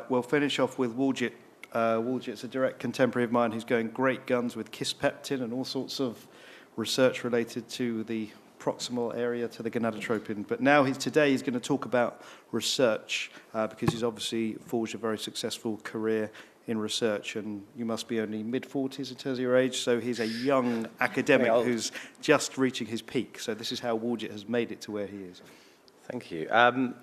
We'll finish off with Waljit. Waljit's a direct contemporary of mine who's going great guns with kispeptin and all sorts of research related to the proximal area to the gonadotropin. But now today he's going to talk about research because he's obviously forged a very successful career in research, and you must be only mid-40s in terms of your age, so he's a young academic who's just reaching his peak. So this is how Waljit has made it to where he is. Thank you.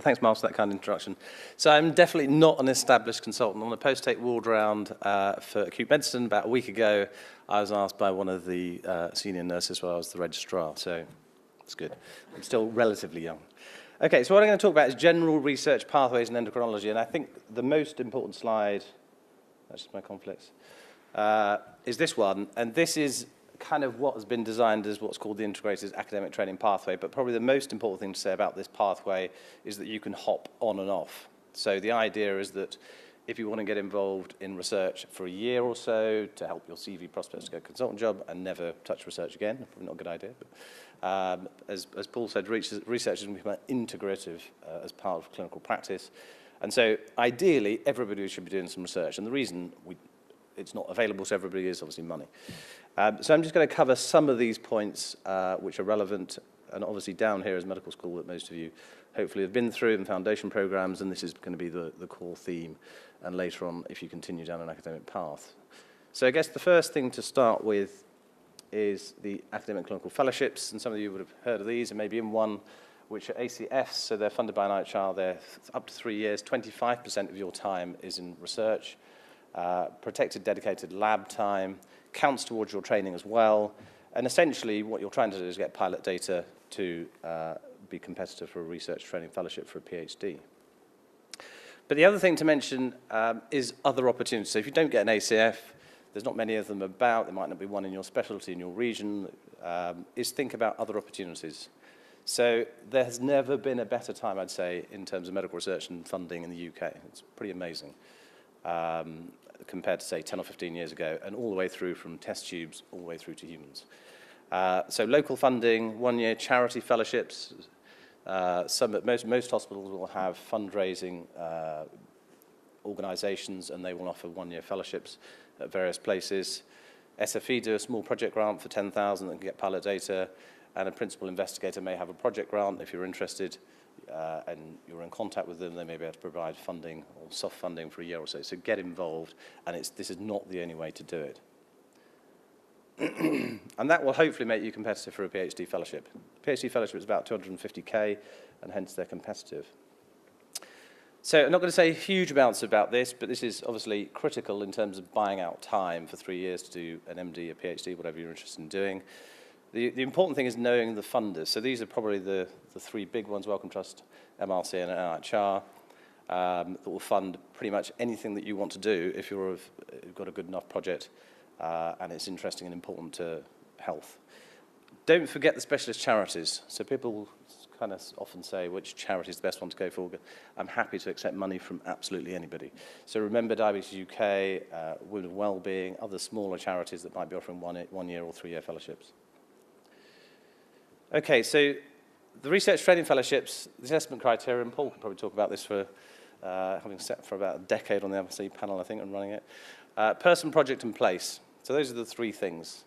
Thanks, Miles, for that kind of introduction. So I'm definitely not an established consultant. On a post-take ward round for acute medicine about a week ago, I was asked by one of the senior nurses while I was the registrar, so it's good. I'm still relatively young. Okay, so what I'm going to talk about is general research pathways in endocrinology, and I think the most important slide, that's just my conflicts, is this one, and this is kind of what has been designed as what's called the integrated academic training pathway, but probably the most important thing to say about this pathway is that you can hop on and off. So the idea is that if you want to get involved in research for a year or so to help your CV prospects to get a consultant job and never touch research again, probably not a good idea, but as Paul said, research is going to become integrative as part of clinical practice. And so ideally, everybody should be doing some research, and the reason it's not available to everybody is obviously money. So I'm just going to cover some of these points which are relevant, and obviously down here is medical school that most of you hopefully have been through, and foundation programs, and this is going to be the core theme, and later on if you continue down an academic path. So I guess the first thing to start with is the academic clinical fellowships, and some of you would have heard of these, and maybe in one, which are ACFs, so they're funded by an IHR, they're up to 3 years, 25% of your time is in research, protected dedicated lab time, counts towards your training as well, and essentially what you're trying to do is get pilot data to be competitive for a research training fellowship for a PhD. But the other thing to mention is other opportunities. So if you don't get an ACF, there's not many of them about, there might not be one in your specialty, in your region, is think about other opportunities. So there has never been a better time, I'd say, in terms of medical research and funding in the UK. It's pretty amazing. Compared to, say, 10 or 15 years ago, and all the way through from test tubes all the way through to humans. So local funding, 1-year charity fellowships. Most hospitals will have fundraising organisations, and they will offer 1-year fellowships at various places. SfE do a small project grant for 10,000 that can get pilot data, and a principal investigator may have a project grant if you're interested. And you're in contact with them, they may be able to provide funding or soft funding for a year or so. So get involved, and this is not the only way to do it. And that will hopefully make you competitive for a PhD fellowship. PhD fellowship is about 250k, and hence they're competitive. So I'm not going to say huge amounts about this, but this is obviously critical in terms of buying out time for 3 years to do an MD, a PhD, whatever you're interested in doing. The important thing is knowing the funders. So these are probably the 3 big ones, Wellcome Trust, MRC and NIHR, that will fund pretty much anything that you want to do if you've got a good enough project and it's interesting and important to health. Don't forget the specialist charities. So people kind of often say which charity is the best one to go for. I'm happy to accept money from absolutely anybody. So remember Diabetes UK, Women of Wellbeing, other smaller charities that might be offering 1-year or 3-year fellowships. Okay, so the research training fellowships, the assessment criteria, and Paul can probably talk about this for having sat for about a decade on the MSc panel, I think, and running it. Person, project, and place. So those are the 3 things.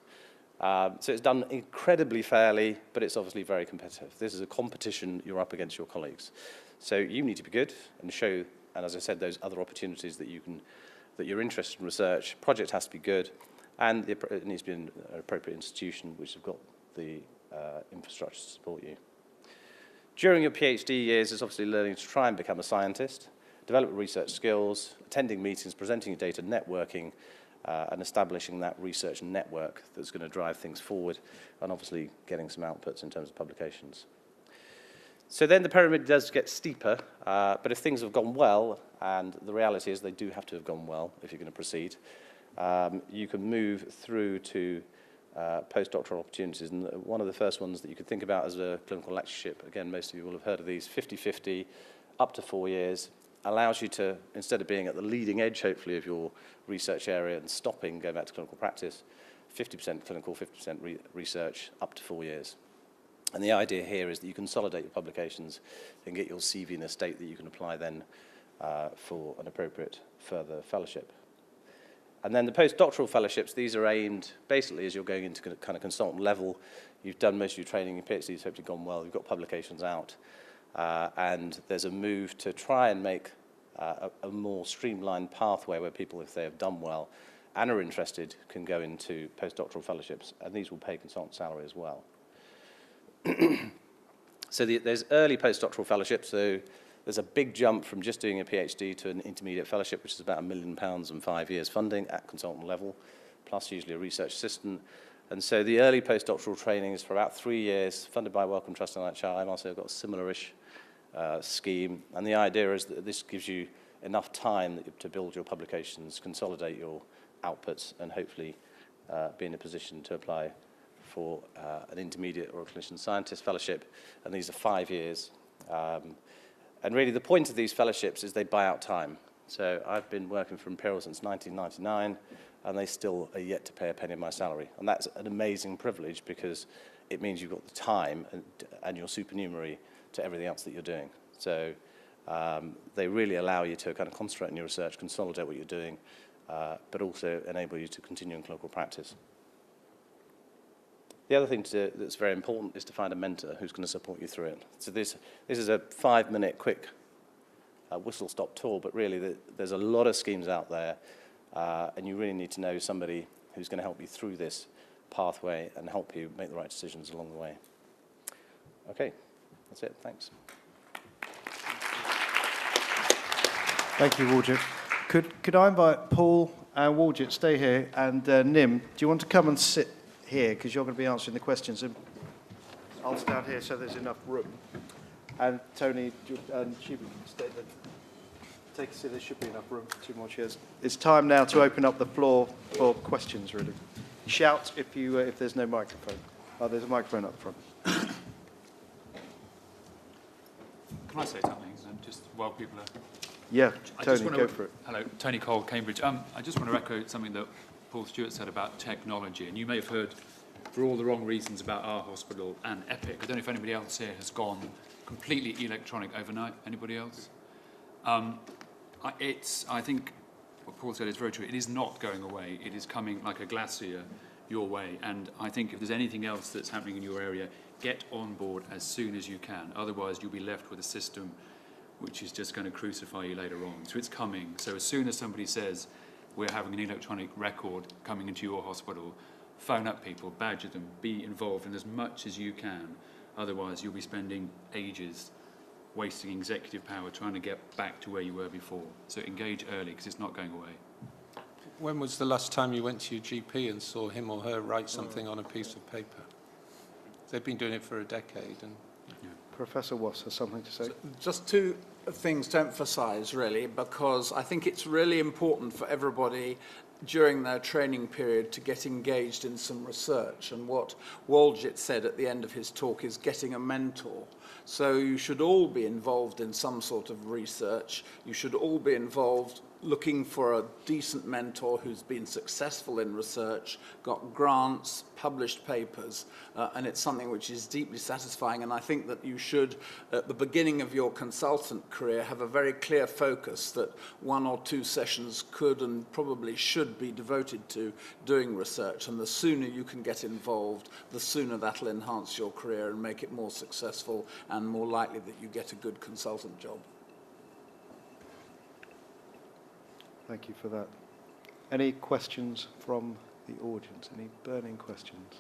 So it's done incredibly fairly, but it's obviously very competitive. This is a competition you're up against your colleagues. So you need to be good and show, and as I said, those other opportunities that you're interested in research. Project has to be good, and it needs to be an appropriate institution which have got the infrastructure to support you. During your PhD years, it's obviously learning to try and become a scientist, develop research skills, attending meetings, presenting your data, networking, and establishing that research network that's going to drive things forward, and obviously getting some outputs in terms of publications. So then the pyramid does get steeper, but if things have gone well, and the reality is they do have to have gone well if you're going to proceed, you can move through to postdoctoral opportunities, and one of the first ones that you could think about as a clinical lectureship, again, most of you will have heard of these, 50-50, up to 4 years, allows you to, instead of being at the leading edge, hopefully, of your research area and stopping, going back to clinical practice, 50% clinical, 50% research, up to 4 years. And the idea here is that you consolidate your publications and get your CV in a state that you can apply then for an appropriate further fellowship. And then the postdoctoral fellowships, these are aimed, basically, as you're going into kind of consultant level, you've done most of your training, your PhD's hopefully gone well, you've got publications out, and there's a move to try and make a more streamlined pathway where people, if they have done well and are interested, can go into postdoctoral fellowships, and these will pay consultant salary as well. So there's early postdoctoral fellowships, so there's a big jump from just doing a PhD to an intermediate fellowship, which is about £1 million and 5 years funding at consultant level, plus usually a research assistant. And so the early postdoctoral training is for about 3 years, funded by Wellcome Trust and NHI, and also got a similar-ish scheme. And the idea is that this gives you enough time to build your publications, consolidate your outputs, and hopefully be in a position to apply for an intermediate or a clinician scientist fellowship. And these are 5 years. And really the point of these fellowships is they buy out time. So I've been working for Imperial since 1999, and they still are yet to pay a penny of my salary. And that's an amazing privilege because it means you've got the time and your supernumerary to everything else that you're doing. So they really allow you to kind of concentrate on your research, consolidate what you're doing, but also enable you to continue in clinical practice. The other thing that's very important is to find a mentor who's going to support you through it. So this is a 5-minute quick whistle-stop tour, but really there's a lot of schemes out there, and you really need to know somebody who's going to help you through this pathway and help you make the right decisions along the way. Okay, that's it. Thanks. Thank you, Waljit. Could I invite Paul and Waljit, stay here, and Nim, do you want to come and sit here, because you're going to be answering the questions, and I'll stand here so there's enough room. And Tony and Shibu can stay there. Take a seat, there should be enough room for 2 more chairs. It's time now to open up the floor for questions, really. Shout if there's no microphone. Oh, there's a microphone up front. Can I say something, just while people are... Yeah, Tony, go for it. Hello, Tony Cole, Cambridge. I just want to echo something that Paul Stewart said about technology, and you may have heard, for all the wrong reasons, about our hospital and Epic. I don't know if anybody else here has gone completely electronic overnight. Anybody else? I think what Paul said is very true. It is not going away. It is coming like a glacier your way. And I think if there's anything else that's happening in your area, get on board as soon as you can. Otherwise, you'll be left with a system which is just going to crucify you later on. So it's coming. So as soon as somebody says, we're having an electronic record coming into your hospital, phone up people, badger them, be involved in as much as you can. Otherwise, you'll be spending ages wasting executive power trying to get back to where you were before. So engage early, because it's not going away. When was the last time you went to your GP and saw him or her write something on a piece of paper? They've been doing it for a decade. And Professor Wass has something to say. So just 2 things to emphasise, really, because I think it's really important for everybody during their training period to get engaged in some research. And what Waljit said at the end of his talk is getting a mentor. So you should all be involved in some sort of research. You should all be involved looking for a decent mentor who's been successful in research, got grants, published papers, and it's something which is deeply satisfying. And I think that you should, at the beginning of your consultant career, have a very clear focus that 1 or 2 sessions could and probably should be devoted to doing research. And the sooner you can get involved, the sooner that'll enhance your career and make it more successful and more likely that you get a good consultant job. Thank you for that. Any questions from the audience? Any burning questions?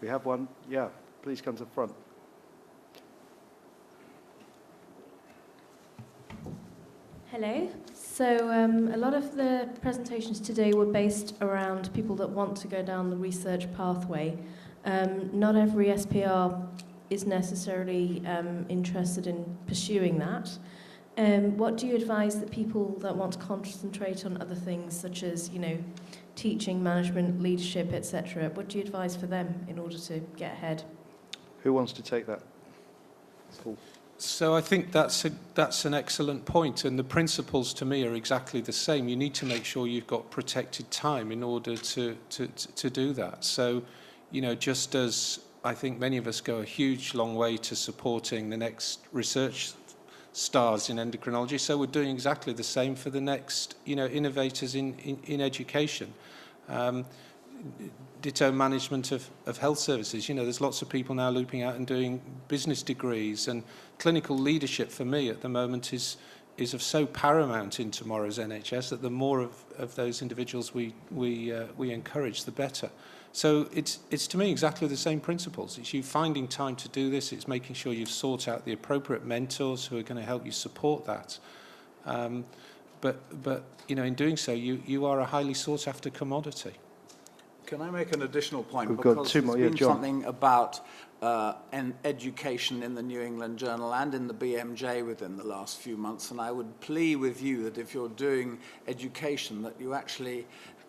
We have one. Yeah, please come to the front. Hello. So a lot of the presentations today were based around people that want to go down the research pathway. Not every SPR is necessarily interested in pursuing that. What do you advise the people that want to concentrate on other things, such as, teaching, management, leadership, etc.? What do you advise for them in order to get ahead? Who wants to take that? Paul. so I think that's an excellent point, and the principles to me are exactly the same. You need to make sure you've got protected time in order to do that. So, just as I think many of us go a huge long way to supporting the next research stars in endocrinology, so we're doing exactly the same for the next, innovators in education. Ditto management of health services. There's lots of people now looping out and doing business degrees, and clinical leadership for me at the moment is of so paramount in tomorrow's NHS that the more of those individuals we encourage, the better. So it's to me exactly the same principles. It's you finding time to do this. It's making sure you've sought out the appropriate mentors who are going to help you support that. But in doing so, you are a highly sought after commodity. Can I make an additional point? We've got two more. There's been John. something about education in the New England Journal and in the BMJ within the last few months, and I would plea with you that if you're doing education, that you actually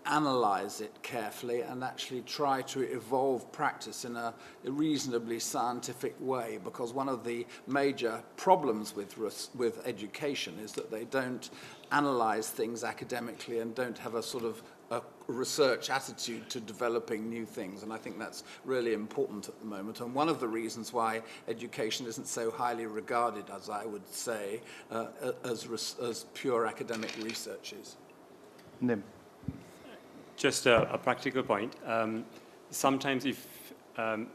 analyze it carefully and actually try to evolve practice in a reasonably scientific way, because one of the major problems with education is that they don't analyze things academically and don't have a sort of a research attitude to developing new things, and I think that's really important at the moment, and one of the reasons why education isn't so highly regarded, as I would say, as pure academic research is. Nim. Just a practical point. Sometimes if when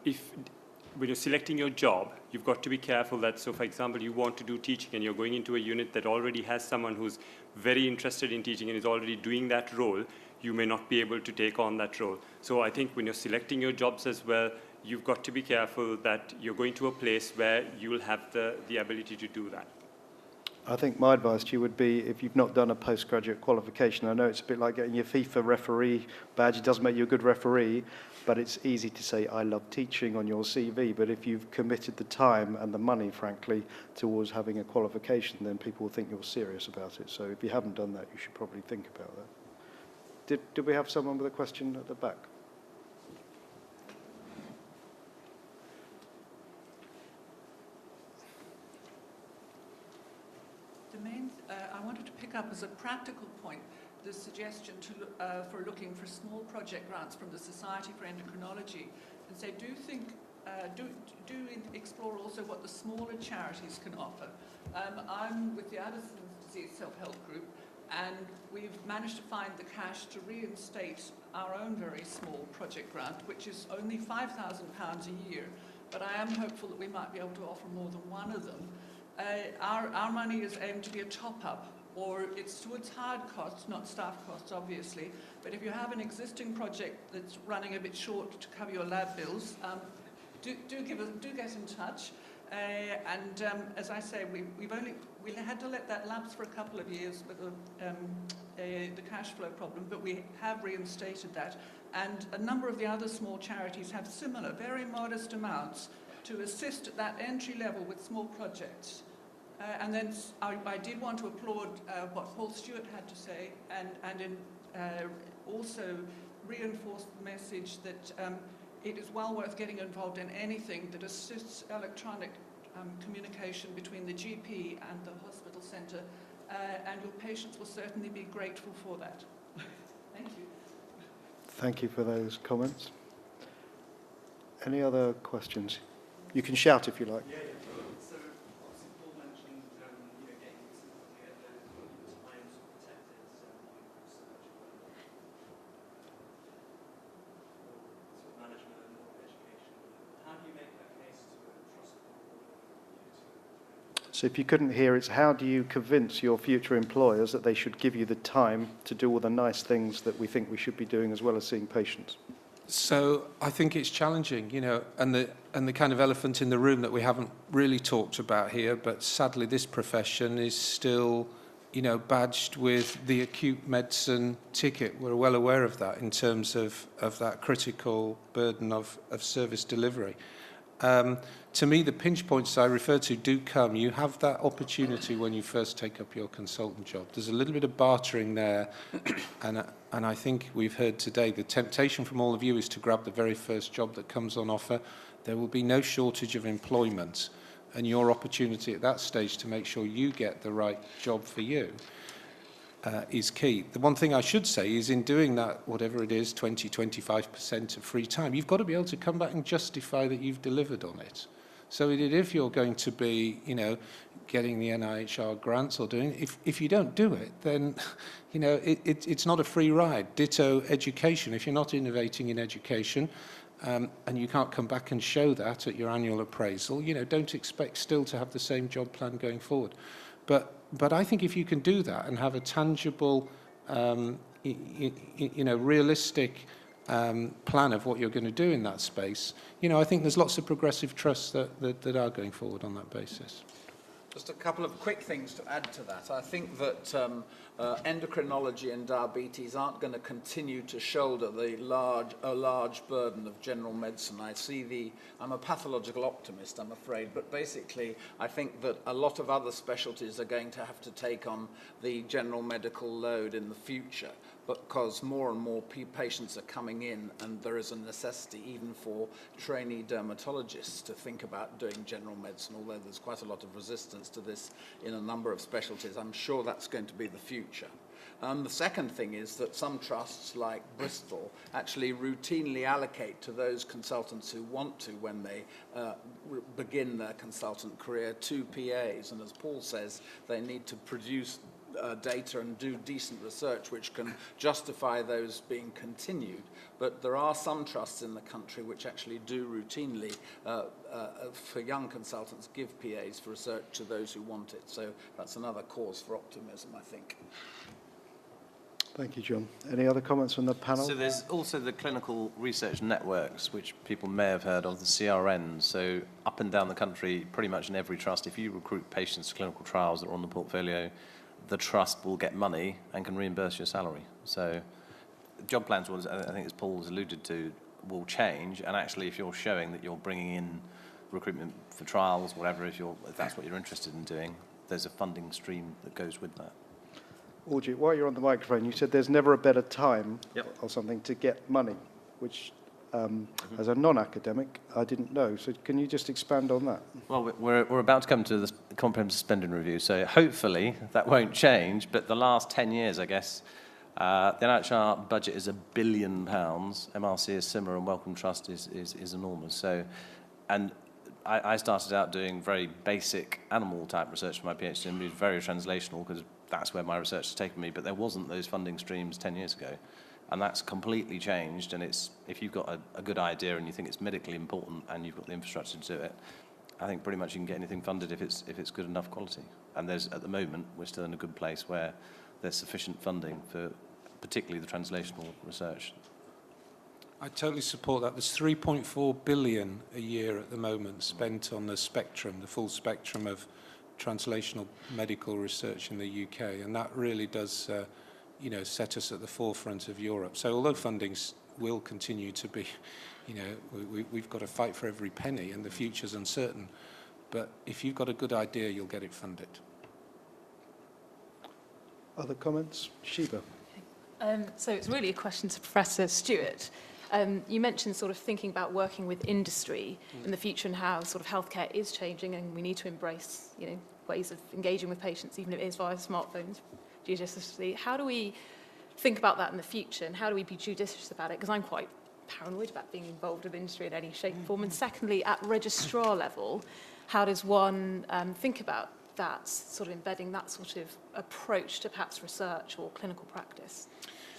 you're selecting your job, you've got to be careful that, so for example, you want to do teaching and you're going into a unit that already has someone who's very interested in teaching and is already doing that role, you may not be able to take on that role. So I think when you're selecting your jobs as well, you've got to be careful that you're going to a place where you will have the ability to do that. I think my advice to you would be, if you've not done a postgraduate qualification, I know it's a bit like getting your FIFA referee badge. It doesn't make you a good referee, but it's easy to say, I love teaching on your CV. But if you've committed the time and the money, frankly, towards having a qualification, then people will think you're serious about it. So if you haven't done that, you should probably think about that. Did we have someone with a question at the back? I wanted to pick up as a practical point the suggestion for looking for small project grants from the Society for Endocrinology, and say, do explore also what the smaller charities can offer. I'm with the Addison's Disease Self-Help Group, and we've managed to find the cash to reinstate our own very small project grant, which is only £5,000 a year, but I am hopeful that we might be able to offer more than one of them. Our money is aimed to be a top-up, or it's towards hard costs, not staff costs, obviously. But if you have an existing project that's running a bit short to cover your lab bills, do get in touch. As I say, we had to let that lapse for a couple of years with the cash flow problem, but we have reinstated that. And a number of the other small charities have similar, very modest amounts to assist at that entry level with small projects. And then I did want to applaud what Paul Stewart had to say, and also reinforce the message that it is well worth getting involved in anything that assists electronic communication between the GP and the hospital centre, and your patients will certainly be grateful for that. Thank you. Thank you for those comments. Any other questions? You can shout if you like. Yeah. So obviously Paul mentioned, getting specifically at those times protected research or management or education. How do you make that case to a trustable board? So if you couldn't hear, it's how do you convince your future employers that they should give you the time to do all the nice things that we think we should be doing as well as seeing patients? So I think it's challenging, and the kind of elephant in the room that we haven't really talked about here, but sadly this profession is still, badged with the acute medicine ticket. We're well aware of that in terms of that critical burden of service delivery. To me, the pinch points I referred to do come. You have that opportunity when you first take up your consultant job. There's a little bit of bartering there, and I think we've heard today the temptation from all of you is to grab the very first job that comes on offer. There will be no shortage of employment, and your opportunity at that stage to make sure you get the right job for you is key. The one thing I should say is in doing that, whatever it is, 20-25% of free time, you've got to be able to come back and justify that you've delivered on it. So if you're going to be, getting the NIHR grants or doing, if you don't do it, then, it's not a free ride. Ditto education. If you're not innovating in education, and you can't come back and show that at your annual appraisal, don't expect still to have the same job plan going forward. But I think if you can do that and have a tangible, realistic plan of what you're going to do in that space, I think there's lots of progressive trusts that are going forward on that basis. Just a couple of quick things to add to that. I think that endocrinology and diabetes aren't going to continue to shoulder a large burden of general medicine. I'm a pathological optimist, I'm afraid, but basically I think that a lot of other specialties are going to have to take on the general medical load in the future, because more and more patients are coming in, and there is a necessity even for trainee dermatologists to think about doing general medicine, although there's quite a lot of resistance to this in a number of specialties. I'm sure that's going to be the future. The second thing is that some trusts, like Bristol, actually routinely allocate to those consultants who want to, when they begin their consultant career, 2 PAs. And as Paul says, they need to produce data and do decent research which can justify those being continued. But there are some trusts in the country which actually do routinely, for young consultants, give PAs for research to those who want it. So that's another cause for optimism, I think. Thank you, John. Any other comments from the panel? So there's also the clinical research networks, which people may have heard of, the CRNs. So up and down the country, pretty much in every trust, if you recruit patients to clinical trials that are on the portfolio, the trust will get money and can reimburse your salary. So job plans, I think as Paul's alluded to, will change. And actually, if you're showing that you're bringing in recruitment for trials, whatever, if that's what you're interested in doing, there's a funding stream that goes with that. Waljit, while you're on the microphone, you said there's never a better time Yep. or something to get money, which as a non-academic, I didn't know. So can you just expand on that? Well, we're about to come to the comprehensive spending review, so hopefully that won't change. But the last 10 years, I guess, the NHR budget is £1 billion. MRC is similar, and Wellcome Trust is enormous. So, and I started out doing very basic animal type research for my PhD, and moved very translational because that's where my research has taken me. But there wasn't those funding streams 10 years ago. And that's completely changed, and if you've got a good idea and you think it's medically important and you've got the infrastructure to do it, I think pretty much you can get anything funded if it's good enough quality. And at the moment, we're still in a good place where there's sufficient funding for particularly the translational research. I totally support that. There's 3.4 billion a year at the moment spent on the spectrum, the full spectrum of translational medical research in the UK, and that really does set us at the forefront of Europe. So although funding will continue to be, we've got to fight for every penny, and the future's uncertain. But if you've got a good idea, you'll get it funded. Other comments? Sheba. So it's really a question to Professor Stewart. You mentioned sort of thinking about working with industry in the future and how sort of healthcare is changing, and we need to embrace, ways of engaging with patients, even if it is via smartphones, judiciously. How do we think about that in the future, and how do we be judicious about it? Because I'm quite paranoid about being involved with industry in any shape or form. And secondly, at registrar level, how does one think about that, sort of embedding that sort of approach to perhaps research or clinical practice?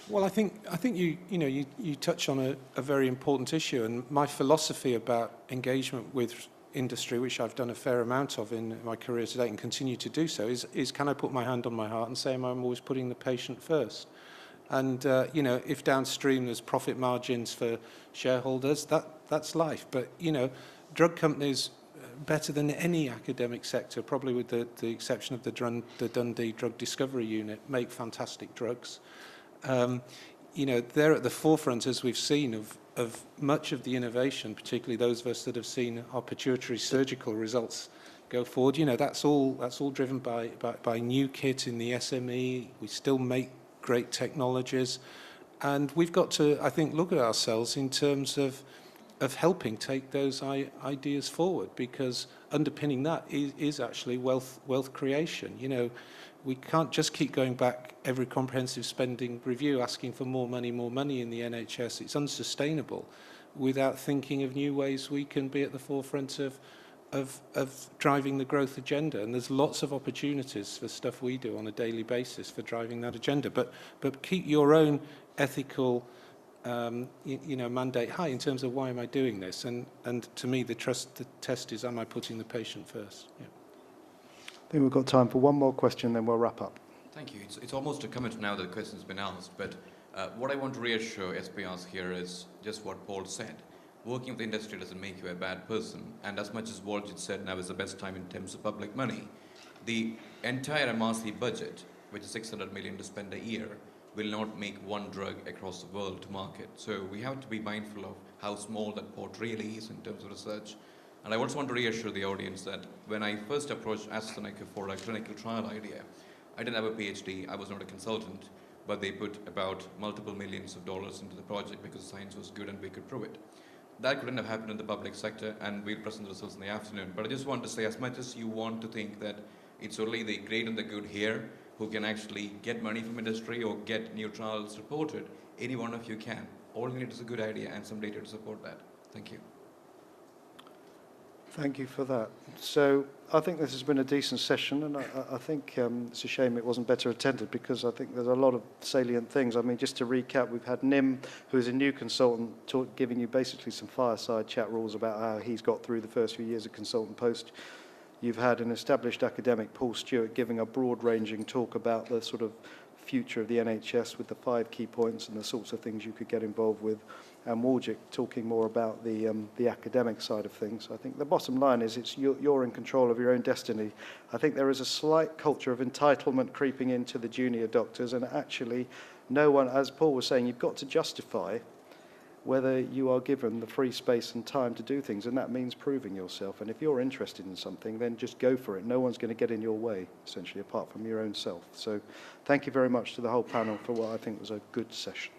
Well, I think you touch on a very important issue, and my philosophy about engagement with industry, which I've done a fair amount of in my career to date and continue to do so, is can I put my hand on my heart and say I'm always putting the patient first? And if downstream there's profit margins for shareholders, that's life. But drug companies, better than any academic sector, probably with the exception of the Dundee Drug Discovery Unit, make fantastic drugs. They're at the forefront, as we've seen, of much of the innovation, particularly those of us that have seen our pituitary surgical results go forward. That's all driven by new kit in the SME. We still make great technologies, and we've got to, I think, look at ourselves in terms of helping take those ideas forward, because underpinning that is actually wealth creation. We can't just keep going back every comprehensive spending review asking for more money in the NHS. It's unsustainable without thinking of new ways we can be at the forefront of of driving the growth agenda. And there's lots of opportunities for stuff we do on a daily basis for driving that agenda. But keep your own ethical mandate high in terms of why am I doing this? And to me, the test is, am I putting the patient first? Yeah. I think we've got time for one more question, then we'll wrap up. Thank you. It's almost a comment now that the question's been asked, but what I want to reassure SPRs here is just what Paul said. Working with the industry doesn't make you a bad person, and as much as Waljit said now is the best time in terms of public money, the entire MRC budget, which is 600 million to spend a year, will not make one drug across the world to market. So we have to be mindful of how small that pot really is in terms of research. And I also want to reassure the audience that when I first approached AstraZeneca for a clinical trial idea, I didn't have a PhD, I was not a consultant, but they put about multiple millions of dollars into the project because the science was good and we could prove it. That couldn't have happened in the public sector, and we'll present the results in the afternoon. But I just want to say, as much as you want to think that it's only the great and the good here who can actually get money from industry or get new trials reported, any one of you can. All you need is a good idea and some data to support that. Thank you. Thank you for that. So I think this has been a decent session, and I think it's a shame it wasn't better attended, because I think there's a lot of salient things. I mean, just to recap, we've had Nim, who is a new consultant, giving you basically some fireside chat rules about how he's got through the first few years of consultant post. You've had an established academic, Paul Stewart, giving a broad-ranging talk about the sort of future of the NHS with the 5 key points and the sorts of things you could get involved with, and Waljit talking more about the academic side of things. I think the bottom line is you're in control of your own destiny. I think there is a slight culture of entitlement creeping into the junior doctors, and actually no one, as Paul was saying, you've got to justify whether you are given the free space and time to do things, and that means proving yourself. And if you're interested in something, then just go for it. No one's going to get in your way, essentially, apart from your own self. So thank you very much to the whole panel for what I think was a good session.